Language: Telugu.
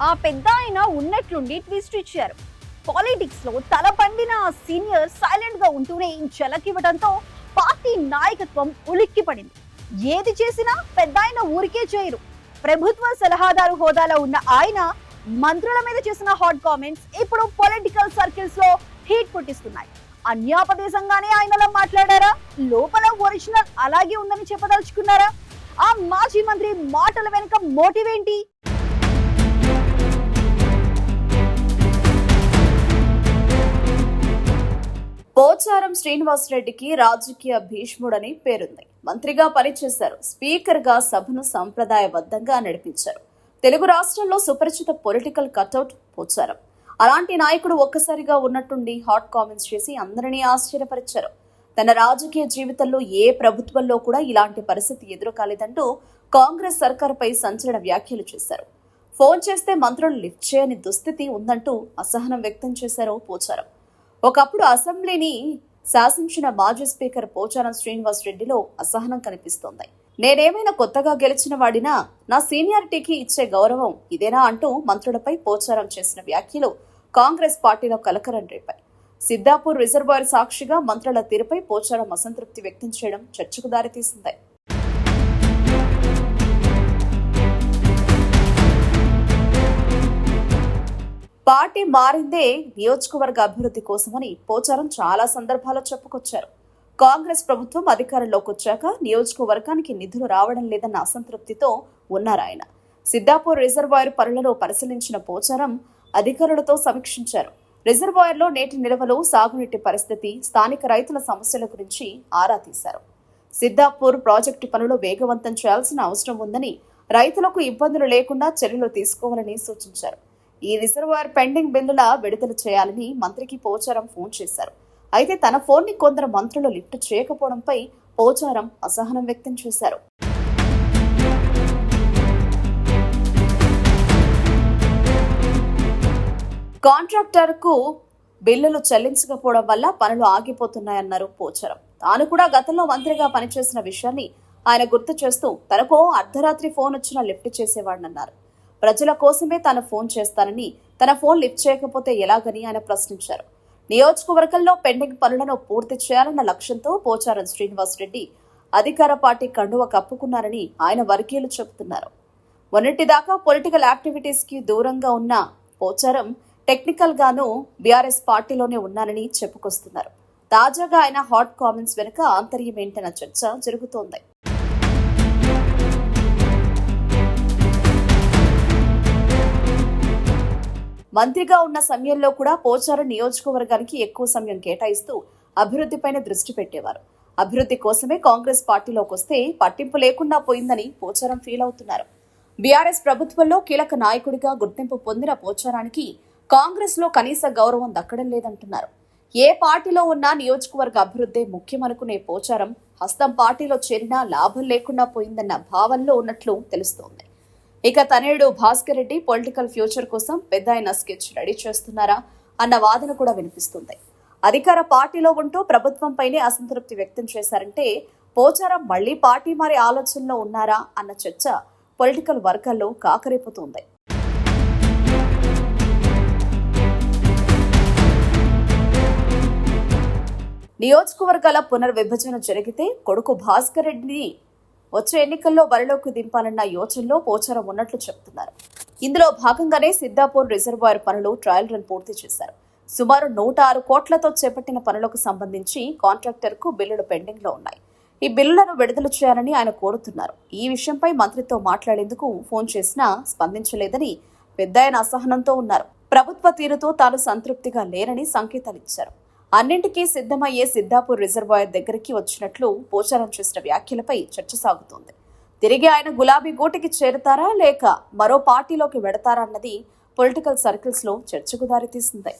ఆ పెద్ద ఆయన ఉన్నట్లుండి ట్విస్ట్ ఇచ్చారు. పాలిటిక్స్ లో తల పండిన ఆ సీనియర్ సైలెంట్ గా ఉంటూనే చెలకివ్వడంతో పార్టీ నాయకత్వం ఉలిక్కి పడింది. ఏది చేసినా పెద్ద ఆయన ఊరికే చేయరు. ప్రభుత్వ సలహాదారు హోదాలో ఉన్న ఆయన మంత్రుల మీద చేసిన హాట్ కామెంట్స్ ఇప్పుడు పొలిటికల్ సర్కిల్స్ లో హీట్ పుట్టిస్తున్నాయి. అన్యాపదేశంగానే ఆయనలా మాట్లాడారా, లోపల ఒరిజినల్ అలాగే ఉందని చెప్పదలుచుకున్నారా? ఆ మాజీ మంత్రి మాటల వెనుక మోటివ్ ఏంటి? పోచారం శ్రీనివాసరెడ్డికి రాజకీయ భీష్ముడని పేరుంది. మంత్రిగా పనిచేశారు. స్పీకర్ గా సభను సంప్రదాయబద్ధంగా నడిపించారు. తెలుగు రాష్ట్రంలో సుపరిచిత పొలిటికల్ కటౌట్ పోచారం. అలాంటి నాయకుడు ఒక్కసారిగా ఉన్నట్టుండి హాట్ కామెంట్స్ చేసి అందరినీ ఆశ్చర్యపరిచారు. తన రాజకీయ జీవితంలో ఏ ప్రభుత్వంలో కూడా ఇలాంటి పరిస్థితి ఎదురు కాలేదంటూ కాంగ్రెస్ సర్కారుపై సంచలన వ్యాఖ్యలు చేశారు. ఫోన్ చేస్తే మంత్రులు లిఫ్ట్ చేయని దుస్థితి ఉందంటూ అసహనం వ్యక్తం చేశారు పోచారం. ఒకప్పుడు అసెంబ్లీని శాసించిన మాజీ స్పీకర్ పోచారం శ్రీనివాసరెడ్డిలో అసహనం కనిపిస్తోంది. నేనేమైనా కొత్తగా గెలిచిన వాడినా నా సీనియారిటీకి ఇచ్చే గౌరవం ఇదేనా అంటూ మంత్రులపై పోచారం చేసిన వ్యాఖ్యలు కాంగ్రెస్ పార్టీలో కలకలం రేపాయి. సిద్దాపూర్ రిజర్వాయర్ సాక్షిగా మంత్రుల తీరుపై పోచారం అసంతృప్తి వ్యక్తం చేయడం చర్చకు దారితీసింది. పార్టీ మారిందే నియోజకవర్గ అభివృద్ధి కోసమని పోచారం చాలా సందర్భాల్లో చెప్పుకొచ్చారు. కాంగ్రెస్ ప్రభుత్వం అధికారంలోకి వచ్చాక నియోజకవర్గానికి నిధులు రావడం లేదన్న అసంతృప్తితో ఉన్నారాయన. సిద్దాపూర్ రిజర్వాయర్ పనులను పరిశీలించిన పోచారం అధికారులతో సమీక్షించారు. రిజర్వాయర్లో నేటి నిల్వలు, సాగునీటి పరిస్థితి, స్థానిక రైతుల సమస్యల గురించి ఆరా తీశారు. సిద్దాపూర్ ప్రాజెక్టు పనులు వేగవంతం చేయాల్సిన అవసరం ఉందని, రైతులకు ఇబ్బందులు లేకుండా చర్యలు తీసుకోవాలని సూచించారు. ఈ రిజర్వాయర్ పెండింగ్ బిల్లుల విడుదల చేయాలని మంత్రికి పోచారం ఫోన్ చేశారు. అయితే తన ఫోన్ ని కొందరు మంత్రులు లిఫ్ట్ చేయకపోవడంపై పోచారం అసహనం వ్యక్తం చేశారు. కాంట్రాక్టర్ కు బిల్లులు చెల్లించకపోవడం వల్ల పనులు ఆగిపోతున్నాయన్నారు పోచారం. తాను కూడా గతంలో మంత్రిగా పనిచేసిన విషయాన్ని ఆయన గుర్తు చేస్తూ తనకు అర్ధరాత్రి ఫోన్ వచ్చినా లిఫ్ట్ చేసేవాడన్నారు. ప్రజల కోసమే తాను ఫోన్ చేస్తానని, తన ఫోన్ లిఫ్ట్ చేయకపోతే ఎలాగని ఆయన ప్రశ్నించారు. నియోజకవర్గంలో పెండింగ్ పనులను పూర్తి చేయాలన్న లక్ష్యంతో పోచారం శ్రీనివాసరెడ్డి అధికార పార్టీ కండువ కప్పుకున్నారని ఆయన వర్గీయులు చెబుతున్నారు. మొన్నటిదాకా పొలిటికల్ యాక్టివిటీస్ కి దూరంగా ఉన్న పోచారం టెక్నికల్ గాను బీఆర్ఎస్ పార్టీలోనే ఉన్నారని చెప్పుకొస్తున్నారు. తాజాగా ఆయన హాట్ కామెంట్స్ వెనుక ఆంతర్యం ఏంటన్న చర్చ జరుగుతోంది. మంత్రిగా ఉన్న సమయంలో కూడా పోచారం నియోజకవర్గానికి ఎక్కువ సమయం కేటాయిస్తూ అభివృద్ధిపైన దృష్టి పెట్టేవారు. అభివృద్ధి కోసమే కాంగ్రెస్ పార్టీలోకి వస్తే పట్టింపు లేకుండా పోయిందని పోచారం ఫీల్ అవుతున్నారు. బీఆర్ఎస్ ప్రభుత్వంలో కీలక నాయకుడిగా గుర్తింపు పొందిన పోచారానికి కాంగ్రెస్ లో కనీస గౌరవం దక్కడం లేదంటున్నారు. ఏ పార్టీలో ఉన్నా నియోజకవర్గ అభివృద్ధి ముఖ్యమనుకునే పోచారం హస్తం పార్టీలో చేరినా లాభం లేకుండా పోయిందన్న భావనలో ఉన్నట్లు తెలుస్తోంది. ఇక తనేడు భాస్కర్ రెడ్డి పొలిటికల్ ఫ్యూచర్ కోసం పెద్ద ఆయన స్కెచ్ రెడీ చేస్తున్నారా అన్న వాదన కూడా వినిపిస్తుంది. అధికార పార్టీలో ఉంటూ ప్రభుత్వంపైనే అసంతృప్తి వ్యక్తం చేశారంటే పోచారం మళ్లీ పార్టీ మారే ఆలోచనలో ఉన్నారా అన్న చర్చ పొలిటికల్ వర్గాల్లో కాకరేపుతోంది. నియోజకవర్గాల పునర్విభజన జరిగితే కొడుకు భాస్కర్ రెడ్డిని వచ్చే ఎన్నికల్లో బరిలోకి దింపాలన్న యోచనలో పోచారం ఉన్నట్లు చెబుతున్నారు. ఇందులో భాగంగానే సిద్దాపూర్ రిజర్వాయర్ పనులు ట్రయల్ రన్ పూర్తి చేశారు. సుమారు 106 కోట్లతో చేపట్టిన పనులకు సంబంధించి కాంట్రాక్టర్ కు బిల్లులు పెండింగ్ లో ఉన్నాయి. ఈ బిల్లులను విడుదల చేయాలని ఆయన కోరుతున్నారు. ఈ విషయంపై మంత్రితో మాట్లాడేందుకు ఫోన్ చేసినా స్పందించలేదని పెద్దాయన అసహనంతో ఉన్నారు. ప్రభుత్వ తీరుతో తాను సంతృప్తిగా లేరని సంకేతాలిచ్చారు. అన్నింటికీ సిద్ధమయ్యే సిద్దాపూర్ రిజర్వాయర్ దగ్గరికి వచ్చినట్లు పోచారం చేసిన వ్యాఖ్యలపై చర్చ సాగుతోంది. తిరిగి ఆయన గులాబీ గూటికి చేరుతారా లేక మరో పార్టీలోకి వెడతారా అన్నది పొలిటికల్ సర్కిల్స్ లో చర్చకు దారితీసింది.